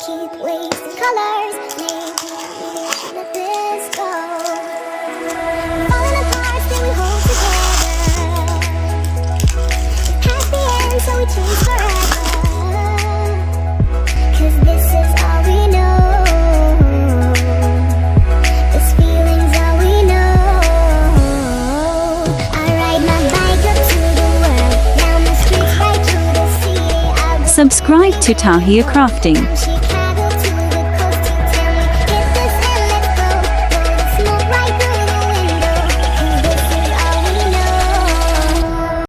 keep wasting colors. Maybe we should let this go. Falling apart, still we hold together. It's past the end, so we change forever. 'Cause this is all we know. This feeling's all we know. I ride my bike up to the world, down the streets right to the sea. Subscribe to Tahir Crafting.